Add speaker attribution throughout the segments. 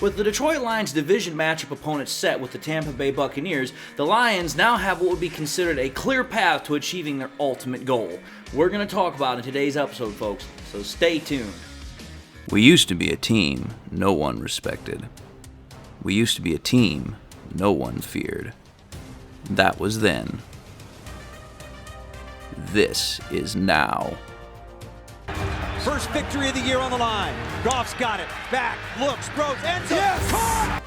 Speaker 1: With the Detroit Lions division matchup opponent set with the Tampa Bay Buccaneers, the Lions now have what would be considered a clear path to achieving their ultimate goal. We're going to talk about it in today's episode, folks, so stay tuned.
Speaker 2: We used to be a team no one respected. We used to be a team no one feared. That was then. This is now.
Speaker 3: First victory of the year on the line. Goff's got it. Back, looks, throws, end zone. Yes! Caught!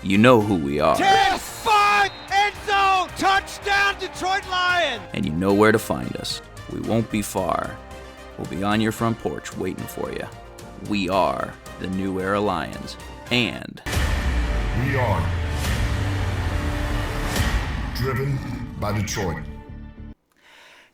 Speaker 2: You know who we are.
Speaker 3: 10-5, end zone, touchdown Detroit Lions!
Speaker 2: And you know where to find us. We won't be far. We'll be on your front porch waiting for you. We are the New Era Lions, and
Speaker 4: we are driven by Detroit.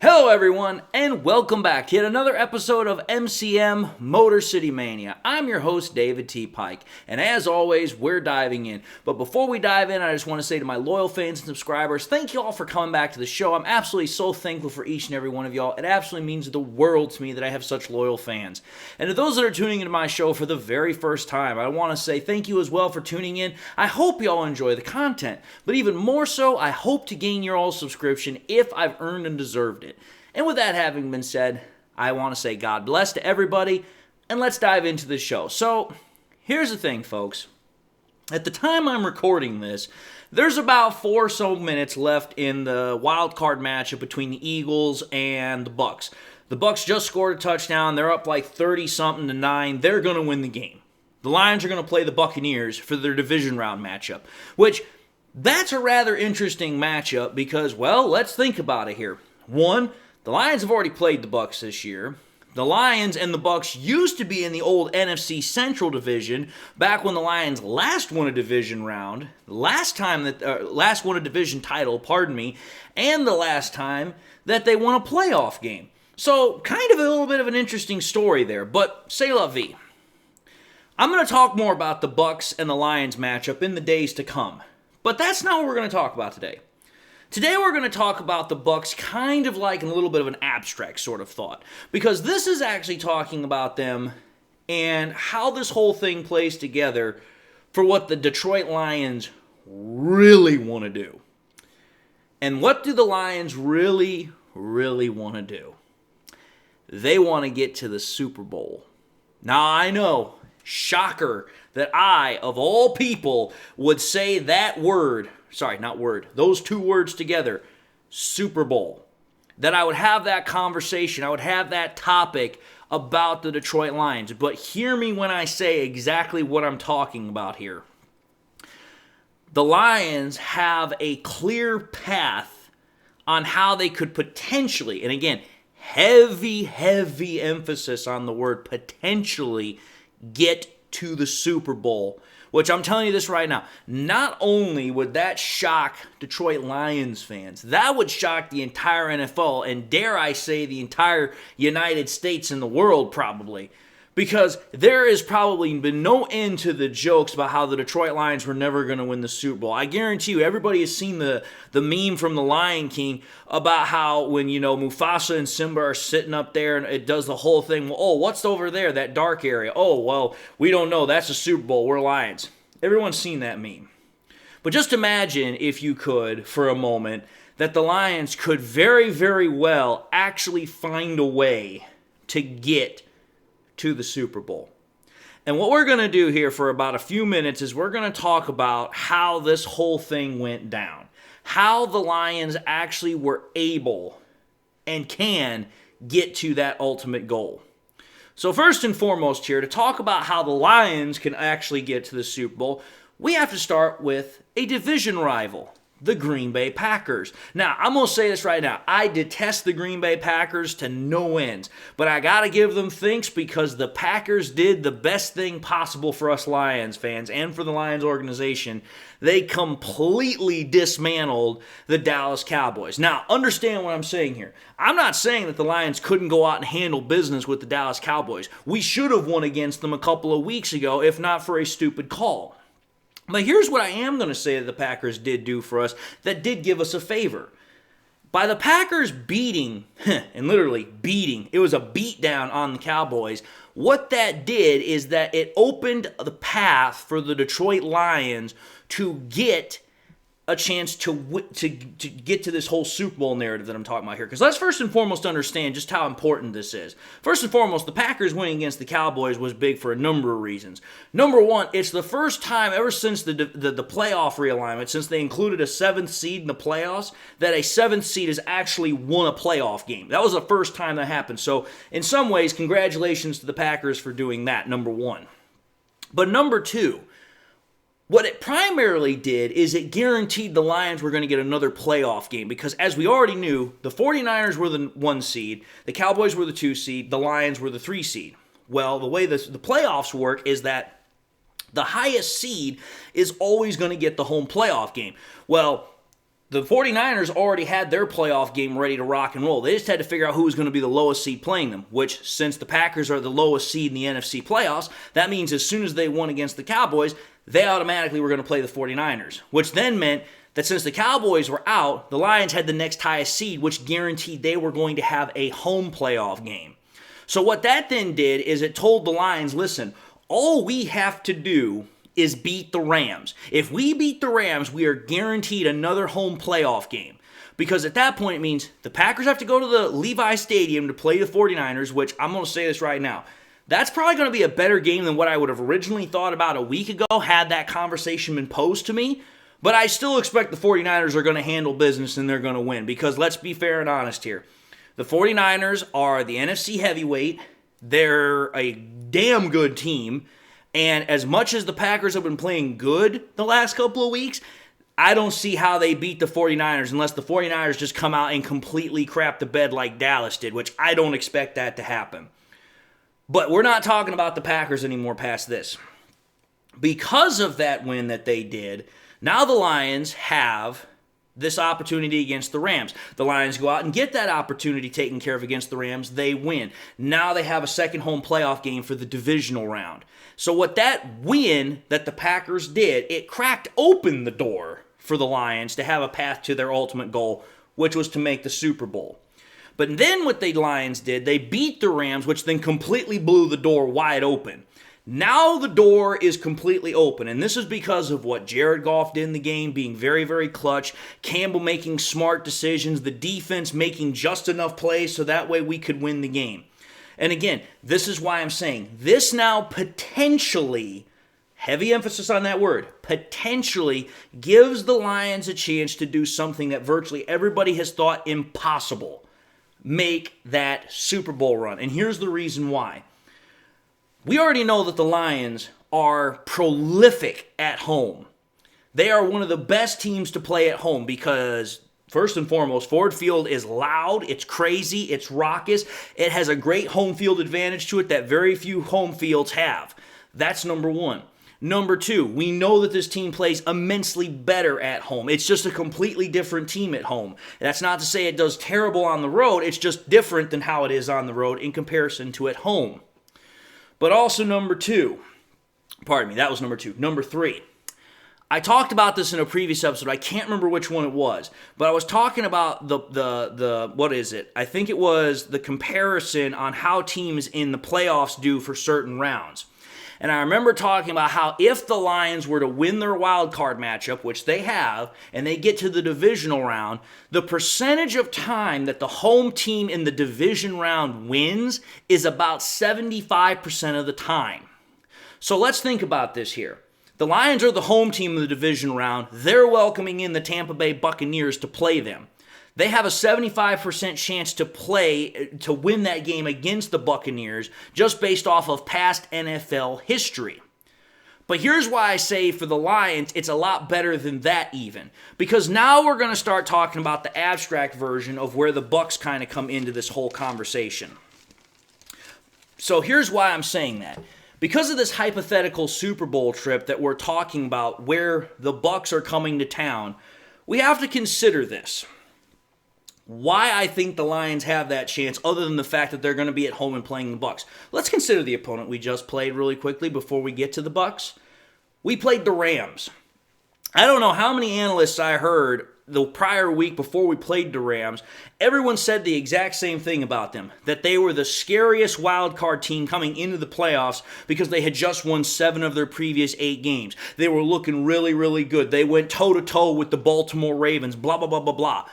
Speaker 1: Hello everyone, and welcome back to yet another episode of MCM Motor City Mania. I'm your host, David T. Pike, and as always, we're diving in. But before we dive in, I just want to say to my loyal fans and subscribers, thank you all for coming back to the show. I'm absolutely so thankful for each and every one of y'all. It absolutely means the world to me that I have such loyal fans. And to those that are tuning into my show for the very first time, I want to say thank you as well for tuning in. I hope y'all enjoy the content, but even more so, I hope to gain your all's subscription if I've earned and deserved it. And with that having been said, I want to say God bless to everybody, and let's dive into the show. So, here's the thing, folks. At the time I'm recording this, there's about 4 or so minutes left in the wild card matchup between the Eagles and the Bucs. The Bucs just scored a touchdown. They're up like 30-something to 9. They're going to win the game. The Lions are going to play the Buccaneers for their division round matchup, which, that's a rather interesting matchup because, well, let's think about it here. One, the Lions have already played the Bucs this year. The Lions and the Bucs used to be in the old NFC Central Division back when the Lions last won a division round, last won a division title, and the last time that they won a playoff game. So, kind of a little bit of an interesting story there, but c'est la vie. I'm going to talk more about the Bucs and the Lions matchup in the days to come, but that's not what we're going to talk about today. Today we're going to talk about the Bucs kind of like in a little bit of an abstract sort of thought, because this is actually talking about them and how this whole thing plays together for what the Detroit Lions really want to do. And what do the Lions really, really want to do? They want to get to the Super Bowl. Now I know, shocker, that I, of all people, would say that word. Sorry, not word. Those two words together, Super Bowl. That I would have that conversation, I would have that topic about the Detroit Lions. But hear me when I say exactly what I'm talking about here. The Lions have a clear path on how they could potentially, and again, heavy emphasis on the word potentially, get to the Super Bowl. Which I'm telling you this right now, not only would that shock Detroit Lions fans, that would shock the entire NFL, and dare I say the entire United States and the world probably. Because there has probably been no end to the jokes about how the Detroit Lions were never going to win the Super Bowl. I guarantee you, everybody has seen the meme from The Lion King about how when, Mufasa and Simba are sitting up there and it does the whole thing. Well, oh, what's over there, that dark area? Oh, well, we don't know. That's the Super Bowl. We're Lions. Everyone's seen that meme. But just imagine, if you could, for a moment, that the Lions could very, very well actually find a way to get to the Super Bowl. And what we're going to do here for about a few minutes is we're going to talk about how this whole thing went down. How the Lions actually were able and can get to that ultimate goal. So first and foremost here, to talk about how the Lions can actually get to the Super Bowl, we have to start with a division rival, the Green Bay Packers. Now, I'm going to say this right now. I detest the Green Bay Packers to no ends, but I got to give them thanks because the Packers did the best thing possible for us Lions fans and for the Lions organization. They completely dismantled the Dallas Cowboys. Now, understand what I'm saying here. I'm not saying that the Lions couldn't go out and handle business with the Dallas Cowboys. We should have won against them a couple of weeks ago, if not for a stupid call. But here's what I am going to say that the Packers did do for us that did give us a favor. By the Packers beating, and literally beating, it was a beatdown on the Cowboys, What that did is that it opened the path for the Detroit Lions to get a chance to get to this whole Super Bowl narrative that I'm talking about here. Because let's first and foremost understand just how important this is. First and foremost, the Packers winning against the Cowboys was big for a number of reasons. Number one, it's the first time ever since the playoff realignment, since they included a 7th seed in the playoffs, that a 7th seed has actually won a playoff game. That was the first time that happened. So in some ways, congratulations to the Packers for doing that, number one. But number two, what it primarily did is it guaranteed the Lions were going to get another playoff game because, as we already knew, the 49ers were the 1 seed, the Cowboys were the 2 seed, the Lions were the 3 seed. Well, the way the playoffs work is that the highest seed is always going to get the home playoff game. Well, the 49ers already had their playoff game ready to rock and roll. They just had to figure out who was going to be the lowest seed playing them, which, since the Packers are the lowest seed in the NFC playoffs, that means as soon as they won against the Cowboys, they automatically were going to play the 49ers, which then meant that since the Cowboys were out, the Lions had the next highest seed, which guaranteed they were going to have a home playoff game. So what that then did is it told the Lions, listen, all we have to do is beat the Rams. If we beat the Rams, we are guaranteed another home playoff game. Because at that point, it means the Packers have to go to the Levi Stadium to play the 49ers, which I'm going to say this right now. That's probably going to be a better game than what I would have originally thought about a week ago had that conversation been posed to me. But I still expect the 49ers are going to handle business and they're going to win. Because let's be fair and honest here. The 49ers are the NFC heavyweight. They're a damn good team. And as much as the Packers have been playing good the last couple of weeks, I don't see how they beat the 49ers unless the 49ers just come out and completely crap the bed like Dallas did, which I don't expect that to happen. But we're not talking about the Packers anymore past this. Because of that win that they did, now the Lions have this opportunity against the Rams. The Lions go out and get that opportunity taken care of against the Rams. They win. Now they have a second home playoff game for the divisional round. So what that win that the Packers did, it cracked open the door for the Lions to have a path to their ultimate goal, which was to make the Super Bowl. But then what the Lions did, they beat the Rams, which then completely blew the door wide open. Now the door is completely open, and this is because of what Jared Goff did in the game, being very, very clutch, Campbell making smart decisions, the defense making just enough plays so that way we could win the game. And again, this is why I'm saying this now potentially, heavy emphasis on that word, potentially gives the Lions a chance to do something that virtually everybody has thought impossible. Make that Super Bowl run. And here's the reason why. We already know that the Lions are prolific at home. They are one of the best teams to play at home because, first and foremost, Ford Field is loud, it's crazy, it's raucous. It has a great home field advantage to it that very few home fields have. That's number one. Number two, we know that this team plays immensely better at home. It's just a completely different team at home. That's not to say it does terrible on the road. It's just different than how it is on the road in comparison to at home. But also number two, pardon me, that was number two. Number three, I talked about this in a previous episode. I can't remember which one it was, but I was talking about the what is it? I think it was the comparison on how teams in the playoffs do for certain rounds. And I remember talking about how if the Lions were to win their wild card matchup, which they have, and they get to the divisional round, the percentage of time that the home team in the division round wins is about 75% of the time. So let's think about this here. The Lions are the home team in the division round. They're welcoming in the Tampa Bay Buccaneers to play them. They have a 75% chance to win that game against the Buccaneers just based off of past NFL history. But here's why I say for the Lions, it's a lot better than that even. Because now we're going to start talking about the abstract version of where the Bucs kind of come into this whole conversation. So here's why I'm saying that. Because of this hypothetical Super Bowl trip that we're talking about where the Bucs are coming to town, we have to consider this. Why I think the Lions have that chance other than the fact that they're going to be at home and playing the Bucs. Let's consider the opponent we just played really quickly before we get to the Bucs. We played the Rams. I don't know how many analysts I heard the prior week before we played the Rams, everyone said the exact same thing about them, that they were the scariest wild card team coming into the playoffs because they had just won 7 of their previous 8 games. They were looking really, really good. They went toe-to-toe with the Baltimore Ravens, blah, blah, blah, blah, blah.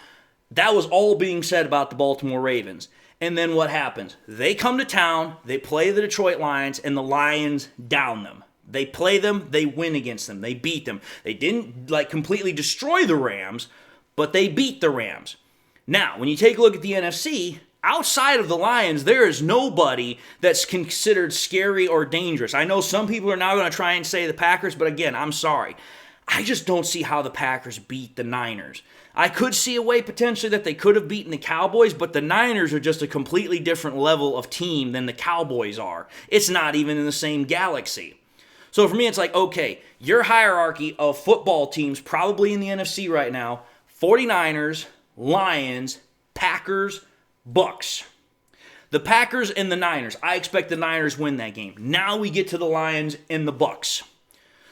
Speaker 1: That was all being said about the Baltimore Ravens. And then what happens? They come to town, they play the Detroit Lions, and the Lions down them. They play them, they win against them, they beat them. They didn't completely destroy the Rams, but they beat the Rams. Now, when you take a look at the NFC, outside of the Lions, there is nobody that's considered scary or dangerous. I know some people are now going to try and say the Packers, but again, I'm sorry. I just don't see how the Packers beat the Niners. I could see a way potentially that they could have beaten the Cowboys, but the Niners are just a completely different level of team than the Cowboys are. It's not even in the same galaxy. So for me, it's like, okay, your hierarchy of football teams probably in the NFC right now, 49ers, Lions, Packers, Bucks. The Packers and the Niners, I expect the Niners win that game. Now we get to the Lions and the Bucks.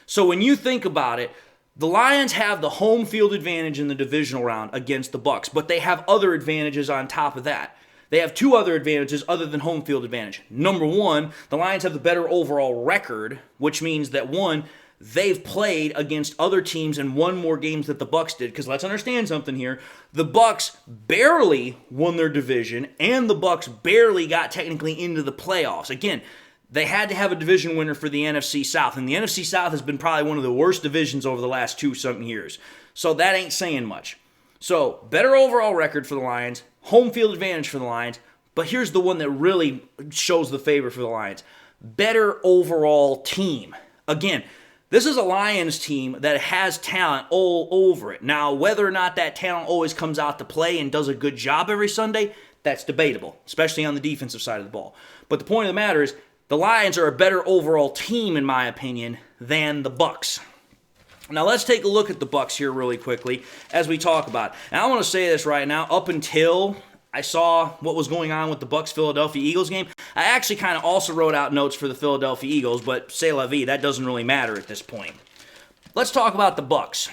Speaker 1: So when you think about it, the Lions have the home field advantage in the divisional round against the Bucks, but they have other advantages on top of that. They have 2 other advantages other than home field advantage. Number 1, the Lions have the better overall record, which means that 1, they've played against other teams and won more games than the Bucks did. Because let's understand something here. The Bucks barely won their division, and the Bucks barely got technically into the playoffs. Again, they had to have a division winner for the NFC South, and the NFC South has been probably one of the worst divisions over the last 2-something years. So that ain't saying much. So, better overall record for the Lions, home field advantage for the Lions, but here's the one that really shows the favor for the Lions. Better overall team. Again, this is a Lions team that has talent all over it. Now, whether or not that talent always comes out to play and does a good job every Sunday, that's debatable, especially on the defensive side of the ball. But the point of the matter is, the Lions are a better overall team, in my opinion, than the Bucks. Now let's take a look at the Bucks here really quickly as we talk about it. And I want to say this right now, up until I saw what was going on with the Bucks-Philadelphia Eagles game, I actually kind of also wrote out notes for the Philadelphia Eagles, but c'est la vie, that doesn't really matter at this point. Let's talk about the Bucks.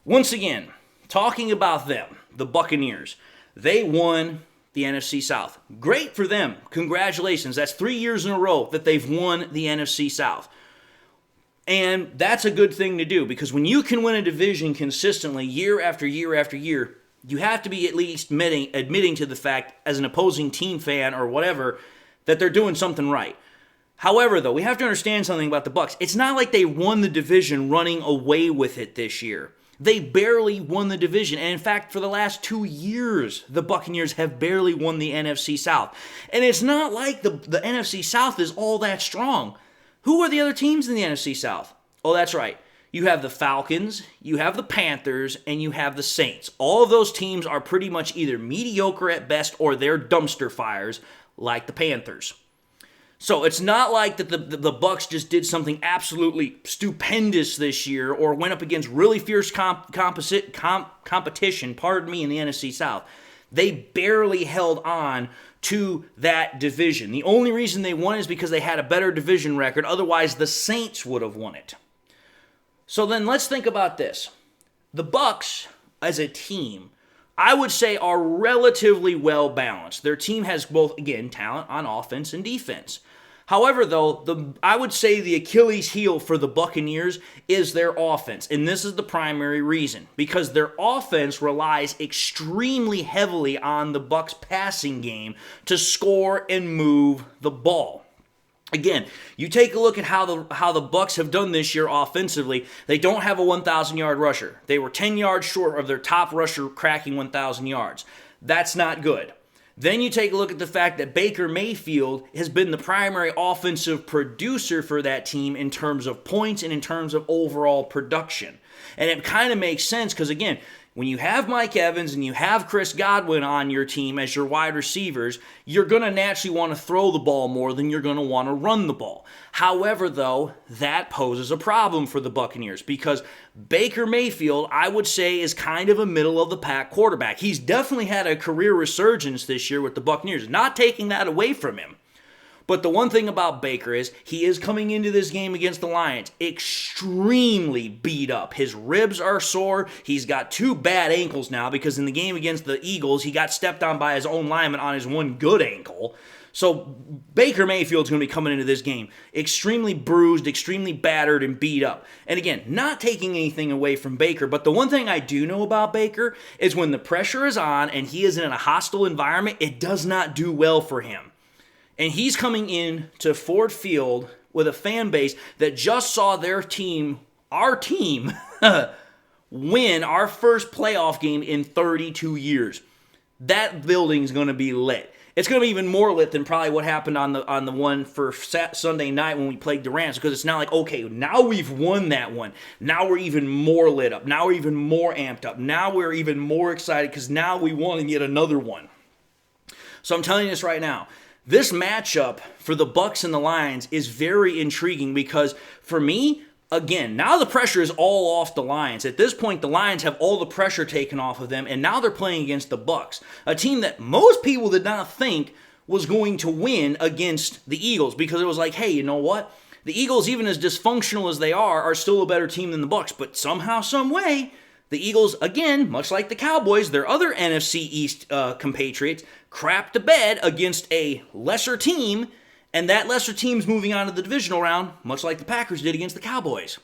Speaker 1: Once again, talking about them, the Buccaneers, they won the NFC South. Great for them. Congratulations. That's 3 years in a row that they've won the NFC South. And that's a good thing to do, because when you can win a division consistently year after year after year, you have to be at least admitting to the fact, as an opposing team fan or whatever, that they're doing something right. However, though, we have to understand something about the Bucks. It's not like they won the division running away with it this year. They barely won the division. And in fact, for the last 2 years, the Buccaneers have barely won the NFC South. And it's not like the NFC South is all that strong. Who are the other teams in the NFC South? Oh, that's right. You have the Falcons, you have the Panthers, and you have the Saints. All of those teams are pretty much either mediocre at best or they're dumpster fires like the Panthers. So it's not like that the Bucks just did something absolutely stupendous this year or went up against really fierce competition, in the NFC South. They barely held on to that division. The only reason they won is because they had a better division record. Otherwise, the Saints would have won it. So then let's think about this. The Bucks, as a team, I would say are relatively well balanced. Their team has both, again, talent on offense and defense. However, though, I would say the Achilles heel for the Buccaneers is their offense. And this is the primary reason. Because their offense relies extremely heavily on the Bucs passing game to score and move the ball. Again, you take a look at how the Bucs have done this year offensively. They don't have a 1,000-yard rusher. They were 10 yards short of their top rusher cracking 1,000 yards. That's not good. Then you take a look at the fact that Baker Mayfield has been the primary offensive producer for that team in terms of points and in terms of overall production. And it kind of makes sense because, again, when you have Mike Evans and you have Chris Godwin on your team as your wide receivers, you're going to naturally want to throw the ball more than you're going to want to run the ball. However, though, that poses a problem for the Buccaneers because Baker Mayfield, I would say, is kind of a middle-of-the-pack quarterback. He's definitely had a career resurgence this year with the Buccaneers, not taking that away from him. But the one thing about Baker is he is coming into this game against the Lions extremely beat up. His ribs are sore. He's got 2 bad ankles now because in the game against the Eagles, he got stepped on by his own lineman on his one good ankle. So Baker Mayfield's going to be coming into this game extremely bruised, extremely battered, and beat up. And again, not taking anything away from Baker, but the one thing I do know about Baker is when the pressure is on and he is in a hostile environment, it does not do well for him. And he's coming in to Ford Field with a fan base that just saw their team, our team, win our first playoff game in 32 years. That building's going to be lit. It's going to be even more lit than probably what happened on the one for Sunday night when we played the Rams, because it's now like, okay, now we've won that one. Now we're even more lit up. Now we're even more amped up. Now we're even more excited because now we won and get another one. So I'm telling you this right now. This matchup for the Bucs and the Lions is very intriguing because for me, again, now the pressure is all off the Lions. At this point, the Lions have all the pressure taken off of them, and now they're playing against the Bucs, a team that most people did not think was going to win against the Eagles, because it was like, hey, you know what? The Eagles, even as dysfunctional as they are still a better team than the Bucs. But somehow, some way, the Eagles, again, much like the Cowboys, their other NFC East compatriots, crapped the bed against a lesser team. And that lesser team's moving on to the divisional round, much like the Packers did against the Cowboys.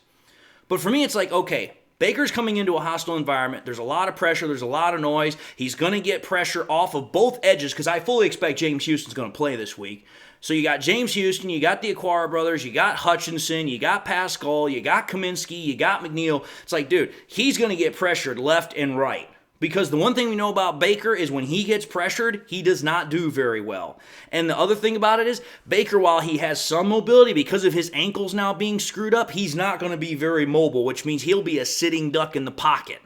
Speaker 1: But for me, it's like, okay, Baker's coming into a hostile environment. There's a lot of pressure. There's a lot of noise. He's going to get pressure off of both edges because I fully expect James Houston's going to play this week. So you got James Houston, you got the Aquara brothers, you got Hutchinson, you got Pascal, you got Kaminsky, you got McNeil. It's like, dude, he's going to get pressured left and right. Because the one thing we know about Baker is when he gets pressured, he does not do very well. And the other thing about it is, Baker, while he has some mobility, because of his ankles now being screwed up, he's not going to be very mobile, which means he'll be a sitting duck in the pocket.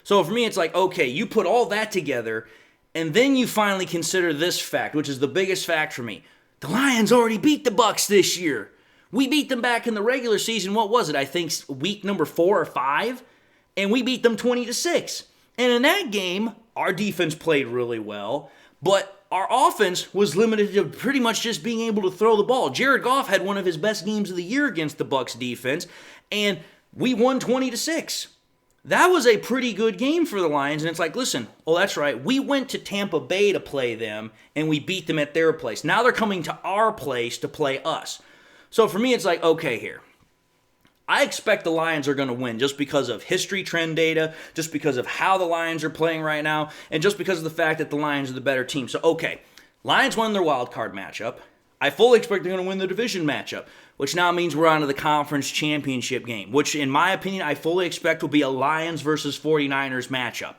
Speaker 1: So for me, it's like, okay, you put all that together, and then you finally consider this fact, which is the biggest fact for me. The Lions already beat the Bucs this year. We beat them back in the regular season, what was it? I think week number 4 or 5, and we beat them 20-6. And in that game, our defense played really well, but our offense was limited to pretty much just being able to throw the ball. Jared Goff had one of his best games of the year against the Bucs defense, and we won 20-6. That was a pretty good game for the Lions, and it's like, listen, oh, that's right, we went to Tampa Bay to play them, and we beat them at their place. Now they're coming to our place to play us. So for me, it's like, okay, here. I expect the Lions are going to win just because of history trend data, just because of how the Lions are playing right now, and just because of the fact that the Lions are the better team. So, okay, Lions won their wild card matchup. I fully expect they're going to win the division matchup, which now means we're on to the conference championship game, which in my opinion, I fully expect will be a Lions versus 49ers matchup.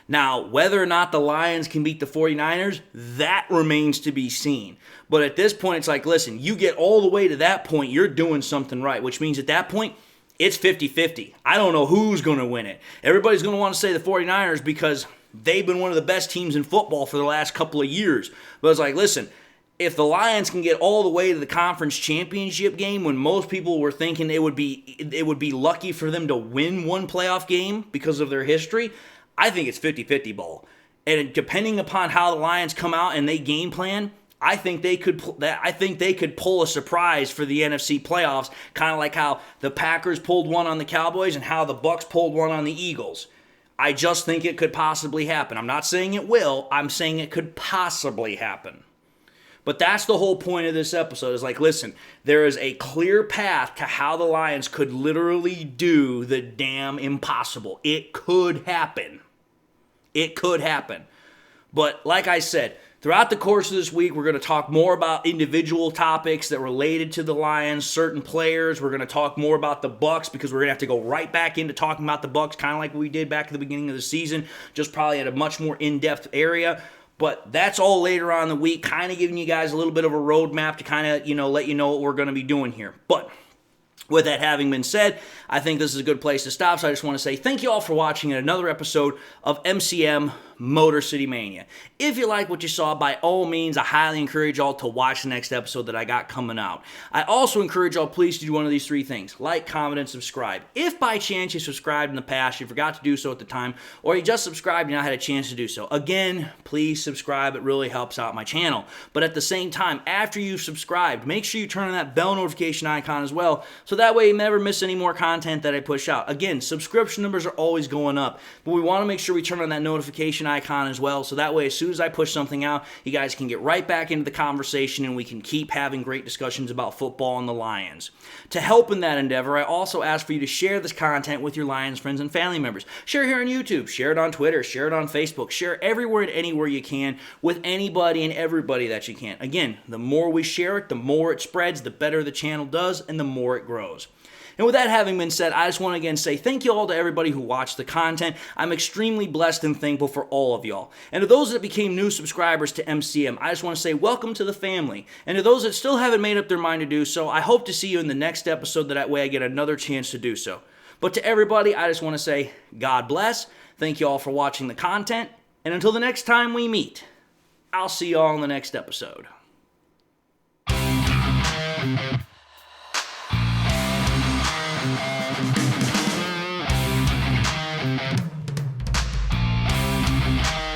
Speaker 1: Now, whether or not the Lions can beat the 49ers, that remains to be seen. But at this point, it's like, listen, you get all the way to that point, you're doing something right, which means at that point, it's 50-50. I don't know who's going to win it. Everybody's going to want to say the 49ers because they've been one of the best teams in football for the last couple of years. But it's like, listen, if the Lions can get all the way to the conference championship game when most people were thinking it would be lucky for them to win one playoff game because of their history, I think it's 50-50 ball. And depending upon how the Lions come out and they game plan, I think they could pull a surprise for the NFC playoffs, kind of like how the Packers pulled one on the Cowboys and how the Bucs pulled one on the Eagles. I just think it could possibly happen. I'm not saying it will. I'm saying it could possibly happen. But that's the whole point of this episode is like, listen, there is a clear path to how the Lions could literally do the damn impossible. It could happen. It could happen. But like I said, throughout the course of this week, we're going to talk more about individual topics that related to the Lions, certain players. We're going to talk more about the Bucs because we're going to have to go right back into talking about the Bucs, kind of like we did back at the beginning of the season, just probably at a much more in-depth area. But that's all later on in the week, kind of giving you guys a little bit of a roadmap to kind of, let you know what we're going to be doing here. But With that having been said, I think this is a good place to stop, so I just want to say thank you all for watching another episode of MCM Motor City Mania. If you like what you saw, by all means, I highly encourage y'all to watch the next episode that I got coming out. I also encourage y'all, please do one of these three things: like, comment, and subscribe. If by chance you subscribed in the past, you forgot to do so at the time, or you just subscribed and now had a chance to do so, again, please subscribe. It really helps out my channel. But at the same time, after you've subscribed, make sure you turn on that bell notification icon as well, so that way you never miss any more content that I push out. Again, subscription numbers are always going up, but we want to make sure we turn on that notification icon as well, so that way as soon as I push something out, you guys can get right back into the conversation and we can keep having great discussions about football and the Lions. To help in that endeavor, I also ask for you to share this content with your Lions friends and family members. Share it here on YouTube, share it on Twitter, share it on Facebook, share it everywhere and anywhere you can with anybody and everybody that you can. Again, the more we share it, the more it spreads, the better the channel does, and the more it grows. And with that having been said, I just want to again say thank you all to everybody who watched the content. I'm extremely blessed and thankful for all of y'all. And to those that became new subscribers to MCM, I just want to say welcome to the family. And to those that still haven't made up their mind to do so, I hope to see you in the next episode, that way I get another chance to do so. But to everybody, I just want to say God bless. Thank you all for watching the content. And until the next time we meet, I'll see you all in the next episode.